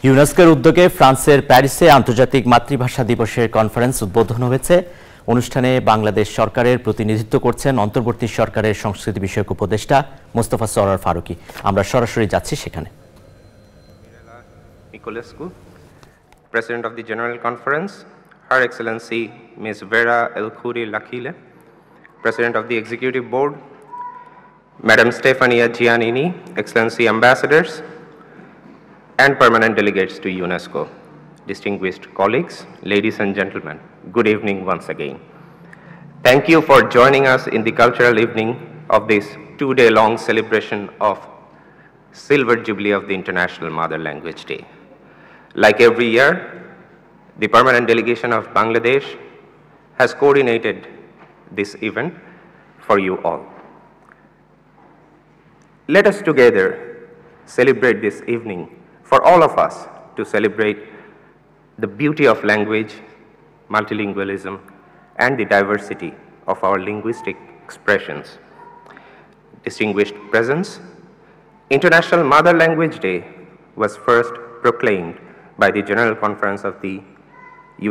ইউনেস্কোর উদ্যোগে ফ্রান্সের প্যারিসে আন্তর্জাতিক মাতৃভাষা দিবসের কনফারেন্স উদ্বোধন হয়েছে। অনুষ্ঠানে বাংলাদেশ সরকারের প্রতিনিধিত্ব করছেন অন্তর্বর্তী সরকারের সংস্কৃতি বিষয়ক উপদেষ্টা মোস্তফা সরওয়ার ফারুকী। আমরা সরাসরি যাচ্ছি সেখানে। President of the General Conference, Her Excellency Ms. Vera El Khoury Lakhile, President of the Executive Board, Madam Stefania Giannini, Excellency Ambassadors, and permanent delegates to UNESCO, distinguished colleagues, ladies and gentlemen, good evening once again. Thank you for joining us in the cultural evening of this two-day-long celebration of Silver Jubilee of the International Mother Language Day. Like every year, the permanent delegation of Bangladesh has coordinated this event for you all. Let us together celebrate this evening for all of us to celebrate the beauty of language, multilingualism, and the diversity of our linguistic expressions. Distinguished presence, International Mother Language Day was first proclaimed by the General Conference of the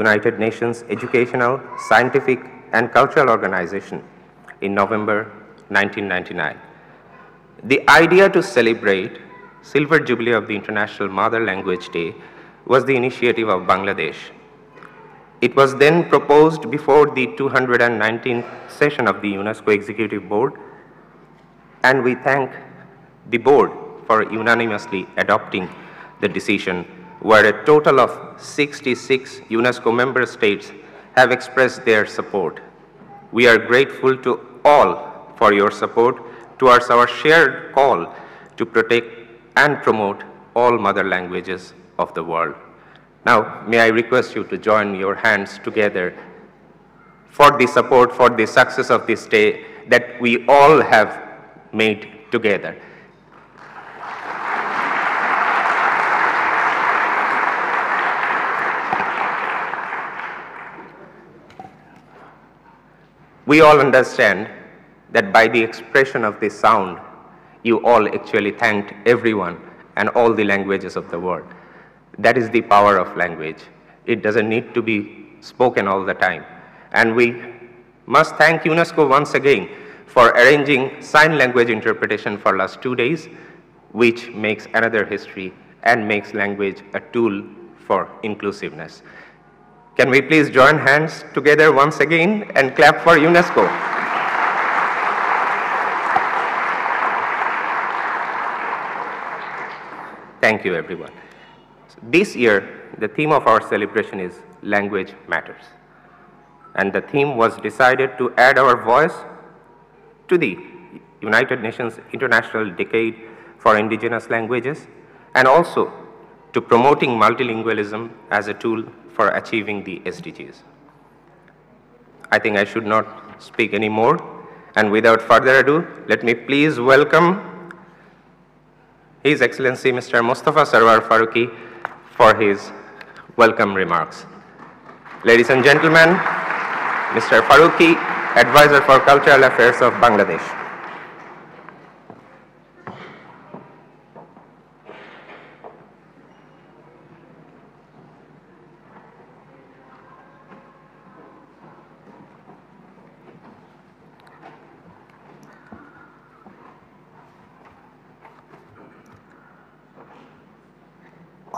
United Nations Educational, Scientific, and Cultural Organization in November 1999. The idea to celebrate Silver Jubilee of the International Mother Language Day was the initiative of Bangladesh. It was then proposed before the 219th session of the UNESCO Executive Board, and we thank the board for unanimously adopting the decision, where a total of 66 UNESCO member states have expressed their support. We are grateful to all for your support towards our shared call to protect and promote all mother languages of the world. Now, may I request you to join your hands together for the support, for the success of this day that we all have made together. We all understand that by the expression of this sound, you all actually thanked everyone and all the languages of the world. That is the power of language. It doesn't need to be spoken all the time. And we must thank UNESCO once again for arranging sign language interpretation for last 2 days, which makes another history and makes language a tool for inclusiveness. Can we please join hands together once again and clap for UNESCO? Thank you, everyone. This year, the theme of our celebration is Language Matters. And the theme was decided to add our voice to the United Nations International Decade for Indigenous Languages, and also to promoting multilingualism as a tool for achieving the SDGs. I think I should not speak anymore, and without further ado, let me please welcome His Excellency Mr. Mostafa Sarwar Farooqi for his welcome remarks. Ladies and gentlemen, Mr. Farooqi, Advisor for Cultural Affairs of Bangladesh.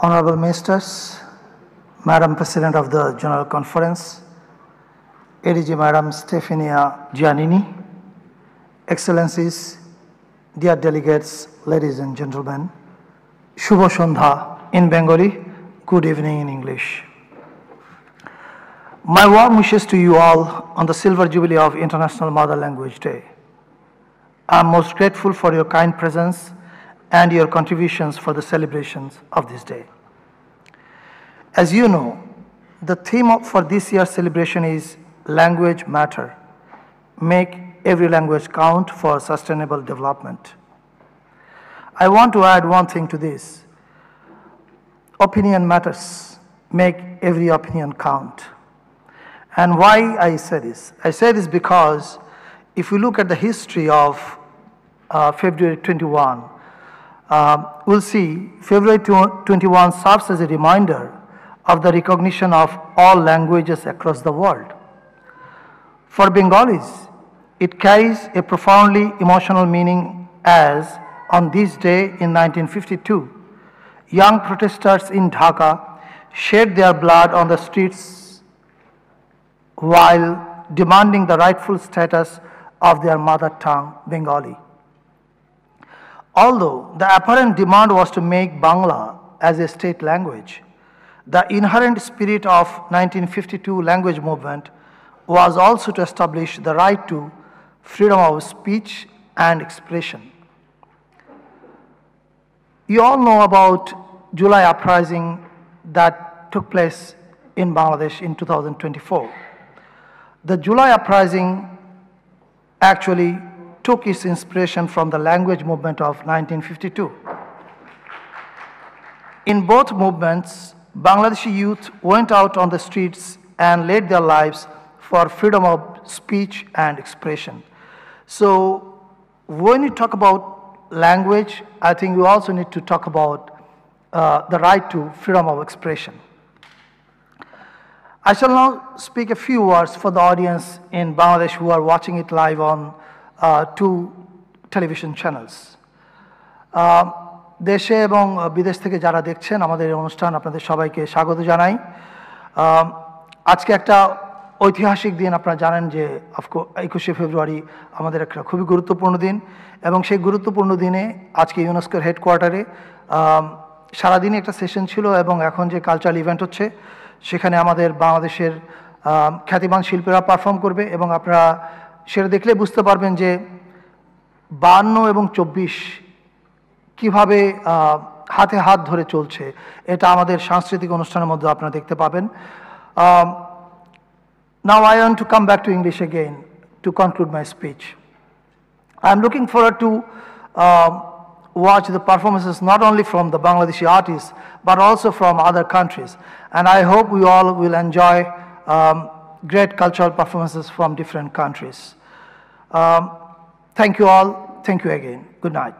Honorable Ministers, Madam President of the General Conference, ADG Madam Stefania Giannini, Excellencies, dear delegates, ladies and gentlemen, Shubho Sondha in Bengali, good evening in English. My warm wishes to you all on the Silver Jubilee of International Mother Language Day. I am most grateful for your kind presence and your contributions for the celebrations of this day. As you know, the theme for this year's celebration is Language Matter. Make every language count for sustainable development. I want to add one thing to this. Opinion matters. Make every opinion count. And why I say this? I say this because if we look at the history of February 21, we'll see February 21 serves as a reminder of the recognition of all languages across the world. For Bengalis, it carries a profoundly emotional meaning as, on this day in 1952, young protesters in Dhaka shed their blood on the streets while demanding the rightful status of their mother tongue, Bengali. Although the apparent demand was to make Bangla as a state language, the inherent spirit of 1952 language movement was also to establish the right to freedom of speech and expression. You all know about July uprising that took place in Bangladesh in 2024. The July uprising actually took its inspiration from the language movement of 1952. In both movements, Bangladeshi youth went out on the streets and laid their lives for freedom of speech and expression. So when you talk about language, I think we also need to talk about the right to freedom of expression. I shall now speak a few words for the audience in Bangladesh who are watching it live on 2 television channels. দেশে এবং বিদেশ থেকে যারা দেখছেন আমাদের এই অনুষ্ঠান আপনাদের সবাইকে স্বাগত জানাই। আজকে একটা ঐতিহাসিক দিন, আপনারা জানেন যে 21শে ফেব্রুয়ারি আমাদের একটা খুবই গুরুত্বপূর্ণ দিন এবং সেই গুরুত্বপূর্ণ দিনে আজকে ইউনেস্কোর হেডকোয়ার্টারে সারাদিনই একটা সেশন ছিল এবং এখন যে কালচারাল ইভেন্ট হচ্ছে সেখানে আমাদের বাংলাদেশের খ্যাতিমান শিল্পীরা পারফর্ম করবে এবং আপনারা সেটা দেখলে বুঝতে পারবেন যে 52 এবং 24 কিভাবে হাতে হাত ধরে চলছে, এটা আমাদের সাংস্কৃতিক অনুষ্ঠানের মধ্যে আপনারা দেখতে পাবেন। Now I want to come back to English again to conclude my speech. I'm looking forward to watch the performances not only from the Bangladeshi artists but also from other countries, and I hope we all will enjoy great cultural performances from different countries. Thank you all. Thank you again. Good night.